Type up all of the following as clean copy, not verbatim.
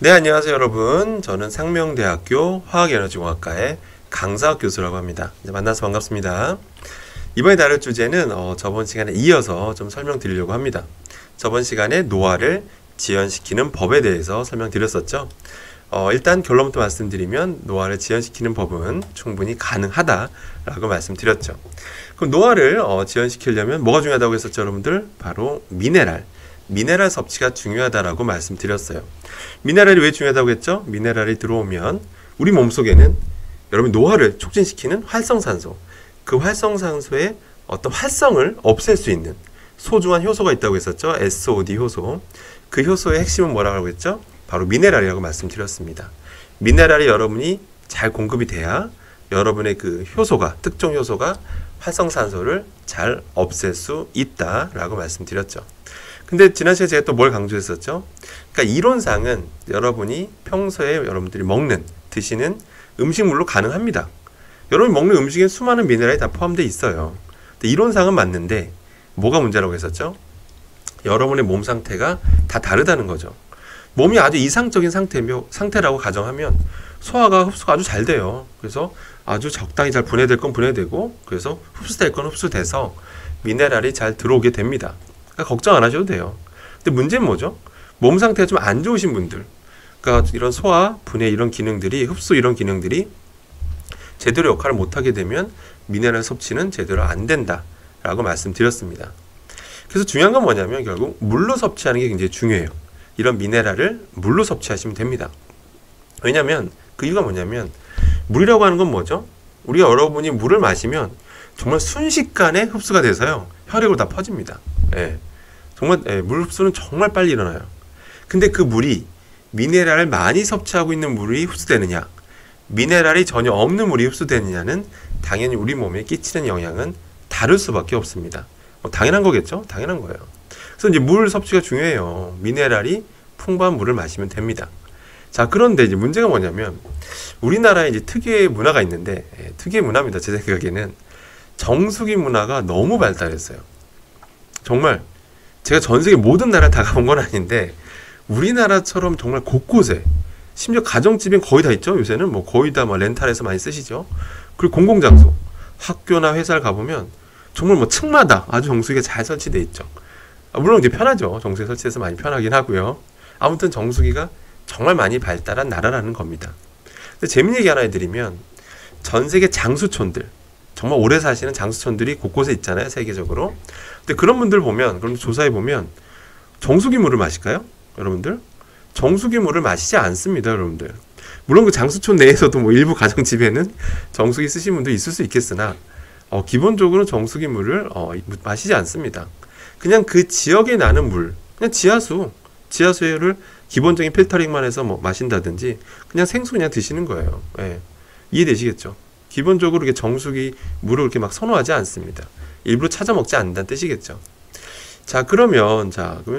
네, 안녕하세요, 여러분. 저는 상명대학교 화학에너지공학과의 강사학 교수라고 합니다. 이제 만나서 반갑습니다. 이번에 다룰 주제는 저번 시간에 이어서 좀 설명드리려고 합니다. 저번 시간에 노화를 지연시키는 법에 대해서 설명드렸었죠. 일단 결론부터 말씀드리면 노화를 지연시키는 법은 충분히 가능하다라고 말씀드렸죠. 그럼 노화를 지연시키려면 뭐가 중요하다고 했었죠, 여러분들? 바로 미네랄 섭취가 중요하다라고 말씀드렸어요. 미네랄이 왜 중요하다고 했죠? 미네랄이 들어오면 우리 몸속에는 여러분 노화를 촉진시키는 활성산소, 그 활성산소의 어떤 활성을 없앨 수 있는 소중한 효소가 있다고 했었죠. SOD 효소. 그 효소의 핵심은 뭐라고 했죠? 바로 미네랄이라고 말씀드렸습니다. 미네랄이 여러분이 잘 공급이 돼야 여러분의 그 효소가, 특정 효소가 활성산소를 잘 없앨 수 있다라고 말씀드렸죠. 근데 지난 시간에 제가 또 뭘 강조했었죠? 그러니까 이론상은 여러분이 평소에 여러분들이 드시는 음식물로 가능합니다. 여러분이 먹는 음식에 수많은 미네랄이 다 포함되어 있어요. 근데 이론상은 맞는데 뭐가 문제라고 했었죠? 여러분의 몸 상태가 다 다르다는 거죠. 몸이 아주 이상적인 상태라고 가정하면 소화가 흡수가 아주 잘 돼요. 그래서 아주 적당히 잘 분해될 건 분해되고, 그래서 흡수될 건 흡수돼서 미네랄이 잘 들어오게 됩니다. 그러니까 걱정 안 하셔도 돼요. 근데 문제는 뭐죠? 몸 상태가 좀 안 좋으신 분들, 그러니까 이런 소화, 분해 이런 기능들이, 흡수 이런 기능들이 제대로 역할을 못하게 되면 미네랄 섭취는 제대로 안 된다라고 말씀드렸습니다. 그래서 중요한 건 뭐냐면 결국 물로 섭취하는 게 굉장히 중요해요. 이런 미네랄을 물로 섭취하시면 됩니다. 왜냐면 그 이유가 뭐냐면 물이라고 하는 건 뭐죠? 우리가 여러분이 물을 마시면 정말 순식간에 흡수가 돼서요, 혈액으로 다 퍼집니다. 정말 물 흡수는 정말 빨리 일어나요. 근데 그 물이 미네랄을 많이 섭취하고 있는 물이 흡수되느냐, 미네랄이 전혀 없는 물이 흡수되느냐는 당연히 우리 몸에 끼치는 영향은 다를 수밖에 없습니다. 당연한 거겠죠? 당연한 거예요. 그래서 이제 물 섭취가 중요해요. 미네랄이 풍부한 물을 마시면 됩니다. 자, 그런데 이제 문제가 뭐냐면 우리나라에 이제 특유의 문화가 있는데, 특유의 문화입니다. 제 생각에는 정수기 문화가 너무 발달했어요. 정말 제가 전 세계 모든 나라를 다 가본 건 아닌데 우리나라처럼 정말 곳곳에, 심지어 가정집엔 거의 다 있죠. 요새는 뭐 거의 다 렌탈해서 많이 쓰시죠. 그리고 공공장소, 학교나 회사를 가보면 정말 뭐 층마다 아주 정수기가 잘 설치되어 있죠. 물론 이제 편하죠. 정수기 설치해서 많이 편하긴 하고요. 아무튼 정수기가 정말 많이 발달한 나라라는 겁니다. 근데 재밌는 얘기 하나 해드리면, 전 세계 장수촌들, 정말 오래 사시는 장수촌들이 곳곳에 있잖아요, 세계적으로. 근데 그런 분들 보면, 그런 조사해 보면 정수기 물을 마실까요? 여러분들? 정수기 물을 마시지 않습니다, 여러분들. 물론 그 장수촌 내에서도 뭐 일부 가정집에는 정수기 쓰시는 분도 있을 수 있겠으나 기본적으로 정수기 물을 마시지 않습니다. 그냥 그 지역에 나는 물, 그냥 지하수를 기본적인 필터링만 해서 뭐 마신다든지 그냥 생수 그냥 드시는 거예요. 이해되시겠죠? 기본적으로 이렇게 정수기 물을 그렇게 막 선호하지 않습니다. 일부러 찾아 먹지 않는다는 뜻이겠죠. 자, 그러면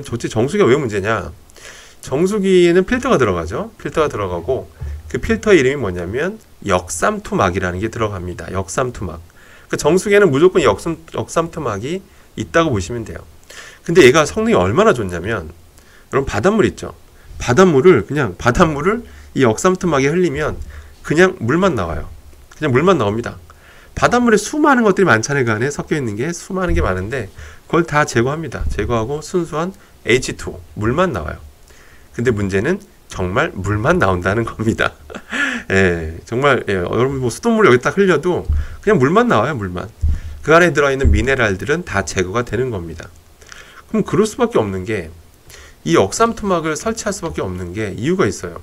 도대체 정수기가 왜 문제냐? 정수기에는 필터가 들어가죠. 필터가 들어가고 그 필터 이름이 뭐냐면 역삼투막이라는 게 들어갑니다. 역삼투막. 그 정수기에는 무조건 역삼투막이 있다고 보시면 돼요. 근데 얘가 성능이 얼마나 좋냐면, 여러분 바닷물 있죠? 바닷물을 이 역삼투막에 흘리면 그냥 물만 나와요. 그냥 물만 나옵니다. 바닷물에 수많은 것들이 많잖아요. 그 안에 섞여 있는 게 수많은 게 많은데 그걸 다 제거합니다. 제거하고 순수한 H2O, 물만 나와요. 근데 문제는 정말 물만 나온다는 겁니다. 정말 여러분 뭐 수돗물 여기 딱 흘려도 그냥 물만 나와요, 물만. 그 안에 들어있는 미네랄들은 다 제거가 되는 겁니다. 그럼 그럴 수밖에 없는 게, 이 역삼투막을 설치할 수밖에 없는 게 이유가 있어요.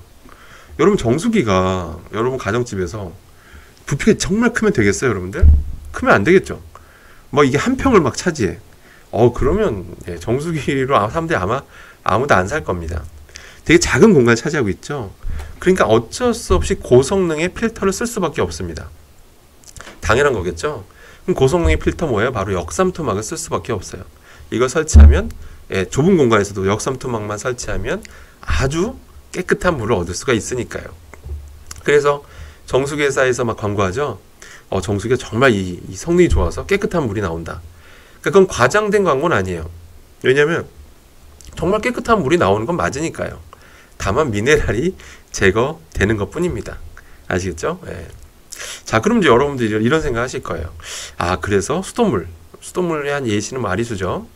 여러분 정수기가 여러분 가정집에서 부피가 정말 크면 되겠어요, 여러분들? 크면 안 되겠죠. 뭐 이게 한 평을 막 차지해. 그러면 정수기로 사람들이 아마 아무도 안 살 겁니다. 되게 작은 공간을 차지하고 있죠. 그러니까 어쩔 수 없이 고성능의 필터를 쓸 수밖에 없습니다. 당연한 거겠죠. 그럼 고성능의 필터 뭐예요? 바로 역삼투막을 쓸 수밖에 없어요. 이걸 설치하면 좁은 공간에서도 역삼투막만 설치하면 아주 깨끗한 물을 얻을 수가 있으니까요. 그래서 정수기 회사에서 막 광고하죠. 정수기가 정말 이 성능이 좋아서 깨끗한 물이 나온다. 그러니까 그건 과장된 광고는 아니에요. 왜냐하면 정말 깨끗한 물이 나오는 건 맞으니까요. 다만 미네랄이 제거되는 것 뿐입니다. 아시겠죠? 예. 자, 그럼 이제 여러분들이 이런 생각 하실 거예요. 아, 그래서 수돗물에 한 예시는 마리수죠.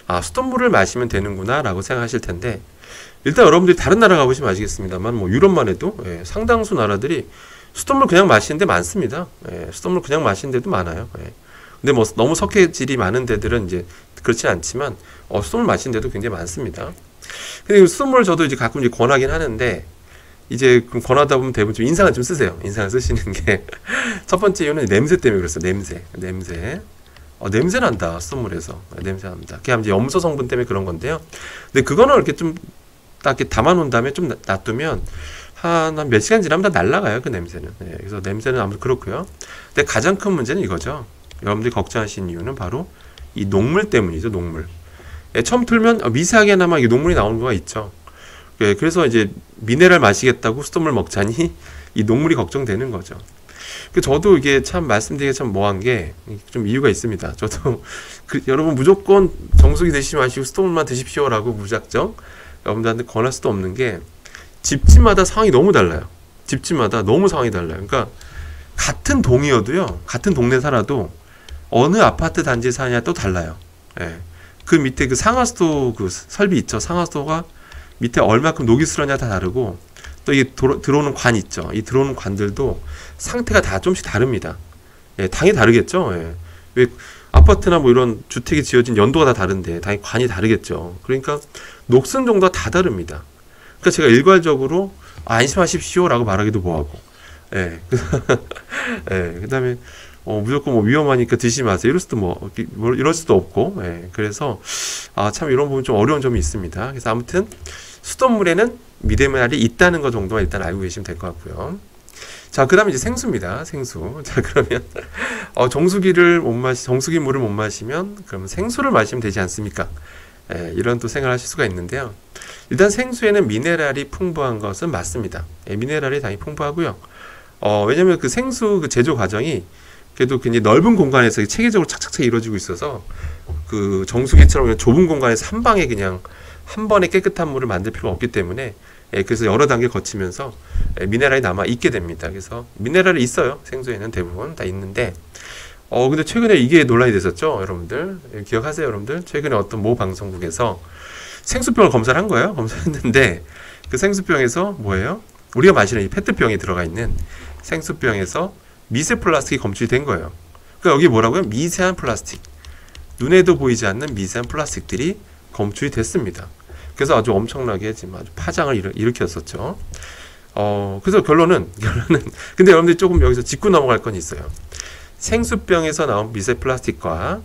아, 수돗물을 마시면 되는구나 라고 생각하실 텐데, 일단 여러분들이 다른 나라 가보시면 아시겠습니다만, 뭐 유럽만 해도 상당수 나라들이 수돗물 그냥 마시는 데 많습니다. 수돗물 그냥 마시는 데도 많아요. 근데 뭐 너무 석회질이 많은 데들은 이제 그렇진 않지만, 수돗물 마시는 데도 굉장히 많습니다. 근데 수돗물 저도 이제 가끔 이제 권하긴 하는데, 이제 그럼 권하다 보면 대부분 좀 인상을 좀 쓰세요. 인상을 쓰시는 게. 첫 번째 이유는 냄새 때문에 그랬어요. 냄새. 냄새 난다. 수돗물에서. 냄새 납니다. 그게 이제 염소 성분 때문에 그런 건데요. 근데 그거는 이렇게 좀 딱 이렇게 담아놓은 다음에 좀 놔두면 한 몇 시간 지나면 다 날아가요. 그 냄새는. 그래서 냄새는 아무튼 그렇고요. 근데 가장 큰 문제는 이거죠. 여러분들이 걱정하시는 이유는 바로 이 녹물 때문이죠. 녹물. 처음 틀면 미세하게나마 이 녹물이 나오는 거가 있죠. 그래서 이제 미네랄 마시겠다고 수돗물 먹자니 이 녹물이 걱정되는 거죠. 저도 이게 참 말씀드리기가 참 뭐한 게 좀 이유가 있습니다. 저도 여러분 무조건 정수기 드시지 마시고 수돗물만 드십시오라고 무작정 여러분들한테 권할 수도 없는 게 집집마다 상황이 너무 달라요. 집집마다 너무 상황이 달라요. 그러니까 같은 동이어도요, 같은 동네 살아도 어느 아파트 단지에 사느냐 또 달라요. 그 밑에 그 상하수도 그 설비 있죠. 상하수도가 밑에 얼마큼 녹이 슬었냐 다 다르고, 또 이게 들어오는 관 있죠. 이 들어오는 관들도 상태가 다 좀씩 다릅니다. 당연히 다르겠죠. 왜 아파트나 뭐 이런 주택이 지어진 연도가 다 다른데 당연히 관이 다르겠죠. 그러니까 녹슨 정도가 다 다릅니다. 그러니까 제가 일괄적으로 안심하십시오라고 말하기도 뭐하고, 그다음에 무조건 뭐 위험하니까 드시지 마세요. 이럴 수도 없고, 그래서 참 이런 부분 좀 어려운 점이 있습니다. 그래서 아무튼 수돗물에는 미네랄이 있다는 것 정도만 일단 알고 계시면 될 것 같고요. 자, 그 다음에 이제 생수입니다. 생수. 자, 그러면 정수기 물을 못 마시면 그러면 생수를 마시면 되지 않습니까? 이런 또 생각을 하실 수가 있는데요. 일단 생수에는 미네랄이 풍부한 것은 맞습니다. 미네랄이 당연히 풍부하고요. 왜냐면 그 생수 그 제조 과정이 그래도 굉장히 넓은 공간에서 체계적으로 착착착 이루어지고 있어서 그 정수기처럼 좁은 공간에서 한 방에 그냥 한 번에 깨끗한 물을 만들 필요가 없기 때문에 그래서 여러 단계 거치면서 미네랄이 남아 있게 됩니다. 그래서 미네랄이 있어요. 생수에는 대부분 다 있는데 근데 최근에 이게 논란이 됐었죠. 여러분들 기억하세요? 여러분들 최근에 어떤 모 방송국에서 생수병을 검사를 한 거예요. 검사했는데 그 생수병에서 뭐예요? 우리가 마시는 이 페트병에 들어가 있는 생수병에서 미세 플라스틱이 검출이 된 거예요. 그러니까 여기 뭐라고요? 미세한 플라스틱, 눈에도 보이지 않는 미세한 플라스틱들이 검출이 됐습니다. 그래서 아주 엄청나게 지금 아주 파장을 일으켰었죠. 그래서 결론은 근데 여러분들이 조금 여기서 짚고 넘어갈 건 있어요. 생수병에서 나온 미세 플라스틱과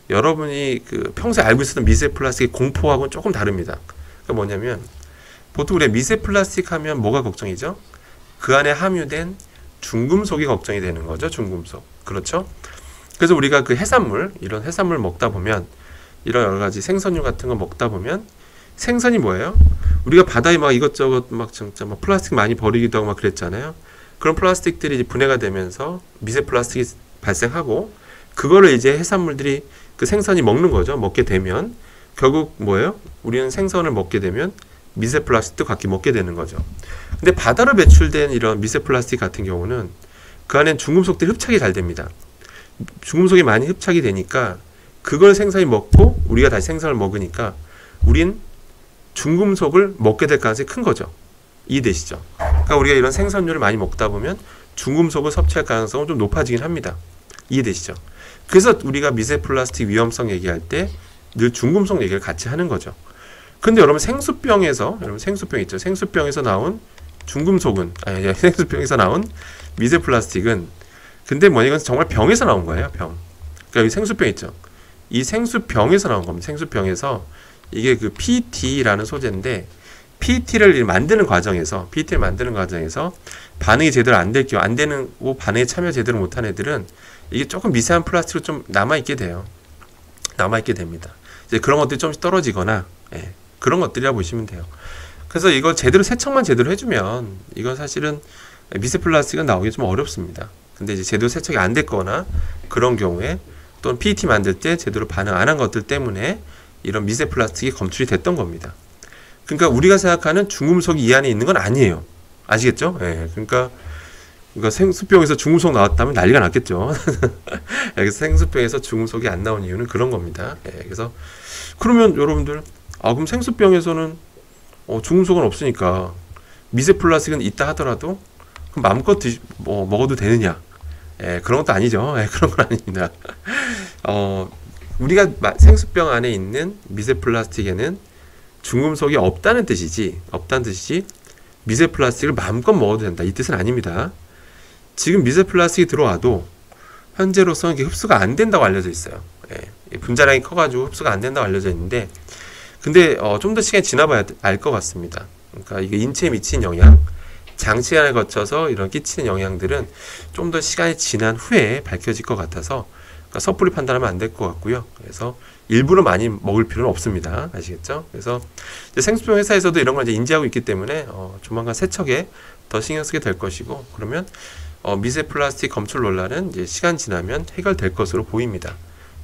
여러분이 그 평소에 알고 있었던 미세 플라스틱의 공포하고는 조금 다릅니다. 그러니까 뭐냐면 보통 우리가 미세 플라스틱 하면 뭐가 걱정이죠? 그 안에 함유된 중금속이 걱정이 되는 거죠. 중금속. 그렇죠? 그래서 우리가 그 이런 해산물 먹다 보면 이런 여러 가지 생선류 같은 거 먹다 보면 생선이 뭐예요? 우리가 바다에 막 이것저것 막 진짜 막 플라스틱 많이 버리기도 하고 막 그랬잖아요. 그런 플라스틱들이 이제 분해가 되면서 미세 플라스틱이 발생하고 그거를 이제 해산물들이 그 생선이 먹는 거죠. 먹게 되면 결국 뭐예요? 우리는 생선을 먹게 되면 미세 플라스틱도 같이 먹게 되는 거죠. 근데 바다로 배출된 이런 미세 플라스틱 같은 경우는 그 안엔 중금속들이 흡착이 잘 됩니다. 중금속이 많이 흡착이 되니까 그걸 생선이 먹고 우리가 다시 생선을 먹으니까 우린 중금속을 먹게 될 가능성이 큰 거죠. 이해되시죠? 그러니까 우리가 이런 생선류를 많이 먹다 보면 중금속을 섭취할 가능성은 좀 높아지긴 합니다. 이해되시죠? 그래서 우리가 미세 플라스틱 위험성 얘기할 때 늘 중금속 얘기를 같이 하는 거죠. 근데 여러분 생수병 있죠? 생수병에서 나온 중금속은 생수병에서 나온 미세 플라스틱은 근데 뭐냐 이건 정말 병에서 나온 거예요. 병. 그러니까 이 생수병 있죠? 이 생수병에서 나온 겁니다. 생수병에서 이게 그 PET라는 소재인데 PET를 만드는 과정에서 반응이 제대로 안 되는 반응에 참여 제대로 못한 애들은 이게 조금 미세한 플라스틱으로 좀 남아있게 돼요. 남아있게 됩니다. 이제 그런 것들이 좀씩 떨어지거나 그런 것들이라 보시면 돼요. 그래서 이거 세척만 제대로 해주면 이건 사실은 미세 플라스틱은 나오기 좀 어렵습니다. 근데 이제 제대로 세척이 안 됐거나 그런 경우에 또는 PET 만들 때 제대로 반응 안 한 것들 때문에 이런 미세 플라스틱이 검출이 됐던 겁니다. 그러니까 우리가 생각하는 중금속이 이 안에 있는 건 아니에요. 아시겠죠? 예. 그러니까 생수병에서 중금속 나왔다면 난리가 났겠죠. 그래서 생수병에서 중금속이 안 나온 이유는 그런 겁니다. 예. 그래서 그러면 여러분들 그럼 생수병에서는 중금속은 없으니까 미세 플라스틱은 있다 하더라도 그럼 마음껏 먹어도 되느냐? 예, 그런 것도 아니죠. 예, 그런 건 아닙니다. 우리가 생수병 안에 있는 미세 플라스틱에는 중금속이 없다는 뜻이지 미세 플라스틱을 마음껏 먹어도 된다 이 뜻은 아닙니다. 지금 미세 플라스틱이 들어와도 현재로서는 이게 흡수가 안 된다고 알려져 있어요. 예, 분자량이 커가지고 흡수가 안 된다고 알려져 있는데 근데 좀 더 시간이 지나봐야 알 것 같습니다. 그러니까 이게 인체에 미친 영향 장시간을 거쳐서 이런 끼치는 영향들은 좀 더 시간이 지난 후에 밝혀질 것 같아서 그러니까 섣불리 판단하면 안 될 것 같고요. 그래서 일부러 많이 먹을 필요는 없습니다. 아시겠죠? 그래서 이제 생수병 회사에서도 이런 걸 이제 인지하고 있기 때문에 조만간 세척에 더 신경 쓰게 될 것이고 그러면 미세 플라스틱 검출 논란은 이제 시간 지나면 해결될 것으로 보입니다.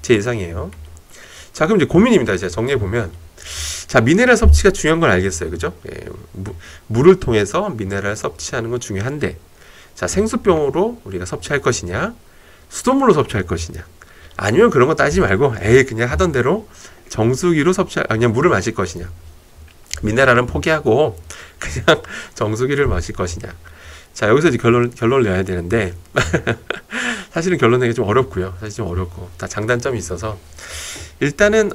제 예상이에요. 자, 그럼 이제 고민입니다. 이제 정리해 보면 자, 미네랄 섭취가 중요한 건 알겠어요. 그죠? 예, 물을 통해서 미네랄 섭취하는 건 중요한데 자, 생수병으로 우리가 섭취할 것이냐 수돗물로 섭취할 것이냐 아니면 그런 거 따지지 말고 그냥 하던 대로 정수기로 그냥 물을 마실 것이냐 미네랄은 포기하고 그냥 정수기를 마실 것이냐 자, 여기서 이제 결론을 내야 되는데 사실은 결론 내기 좀 어렵고요. 사실 좀 어렵고 다 장단점이 있어서 일단은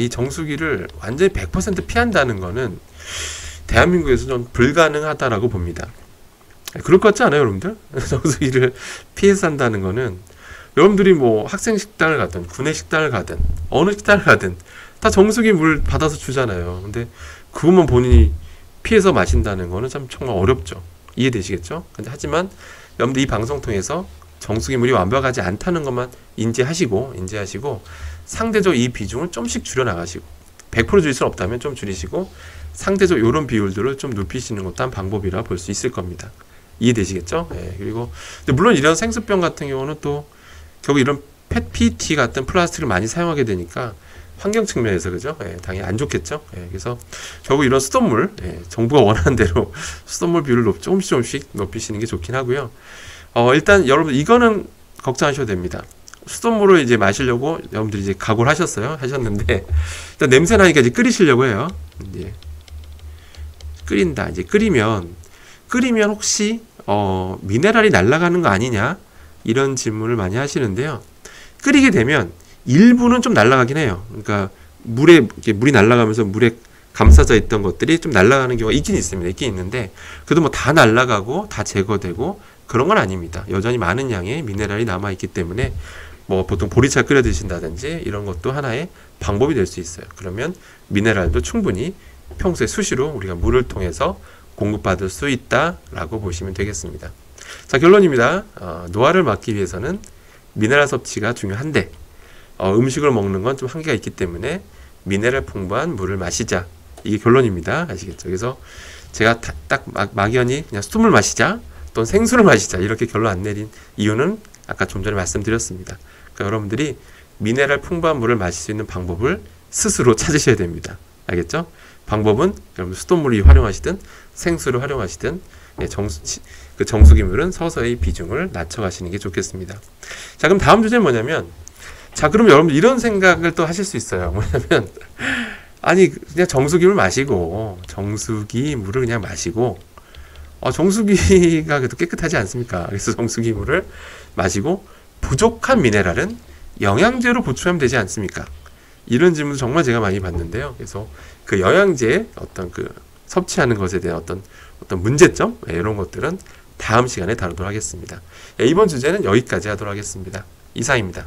이 정수기를 완전히 100% 피한다는 거는 대한민국에서 좀 불가능하다라고 봅니다. 그럴 것 같지 않아요, 여러분들? 정수기를 피해서 산다는 거는 여러분들이 뭐 학생 식당을 가든 구내 식당을 가든 어느 식당을 가든 다 정수기 물 받아서 주잖아요. 근데 그것만 본인이 피해서 마신다는 거는 참 정말 어렵죠. 이해되시겠죠? 근데 하지만 여러분들 이 방송 통해서 정수기 물이 완벽하지 않다는 것만 인지하시고 상대적 이 비중을 좀씩 줄여나가시고 100% 줄일 수는 없다면 좀 줄이시고 상대적 이런 비율들을 좀 높이시는 것도 한 방법이라 볼 수 있을 겁니다. 이해되시겠죠? 그리고 근데 물론 이런 생수병 같은 경우는 또 결국 이런 PET 같은 플라스틱을 많이 사용하게 되니까 환경 측면에서 그죠? 당연히 안 좋겠죠? 그래서 결국 이런 수돗물 정부가 원하는 대로 수돗물 비율을 조금씩 높이시는 게 좋긴 하고요. 일단 여러분 이거는 걱정하셔도 됩니다. 수돗물을 이제 마시려고 여러분들이 이제 각오를 하셨는데 일단 냄새 나니까 이제 끓이시려고 해요. 이제 끓인다. 이제 끓이면 혹시 미네랄이 날아가는 거 아니냐 이런 질문을 많이 하시는데요. 끓이게 되면 일부는 좀 날아가긴 해요. 그러니까 물이 날아가면서 물에 감싸져 있던 것들이 좀 날아가는 경우가 있긴 있습니다. 있긴 있는데 그래도 뭐 다 날아가고 다 제거되고 그런 건 아닙니다. 여전히 많은 양의 미네랄이 남아 있기 때문에 뭐 보통 보리차 끓여 드신다든지 이런 것도 하나의 방법이 될 수 있어요. 그러면 미네랄도 충분히 평소에 수시로 우리가 물을 통해서 공급받을 수 있다라고 보시면 되겠습니다. 자, 결론입니다. 노화를 막기 위해서는 미네랄 섭취가 중요한데 음식을 먹는 건 좀 한계가 있기 때문에 미네랄 풍부한 물을 마시자. 이게 결론입니다. 아시겠죠? 그래서 제가 딱 막연히 그냥 수돗물 마시자 또는 생수를 마시자 이렇게 결론 안 내린 이유는 아까 좀 전에 말씀드렸습니다. 그러니까 여러분들이 미네랄 풍부한 물을 마실 수 있는 방법을 스스로 찾으셔야 됩니다. 알겠죠? 방법은 여러분 수돗물을 활용하시든 생수를 활용하시든 정수기물은 서서히 비중을 낮춰가시는 게 좋겠습니다. 자, 그럼 다음 주제는 뭐냐면 자, 그럼 여러분들 이런 생각을 또 하실 수 있어요. 뭐냐면 아니 그냥 정수기물 마시고 정수기물을 그냥 마시고 정수기가 그래도 깨끗하지 않습니까? 그래서 정수기물을 마시고 부족한 미네랄은 영양제로 보충하면 되지 않습니까? 이런 질문도 정말 제가 많이 받는데요. 그래서 그 영양제 어떤 그 섭취하는 것에 대한 어떤 문제점 이런 것들은 다음 시간에 다루도록 하겠습니다. 이번 주제는 여기까지 하도록 하겠습니다. 이상입니다.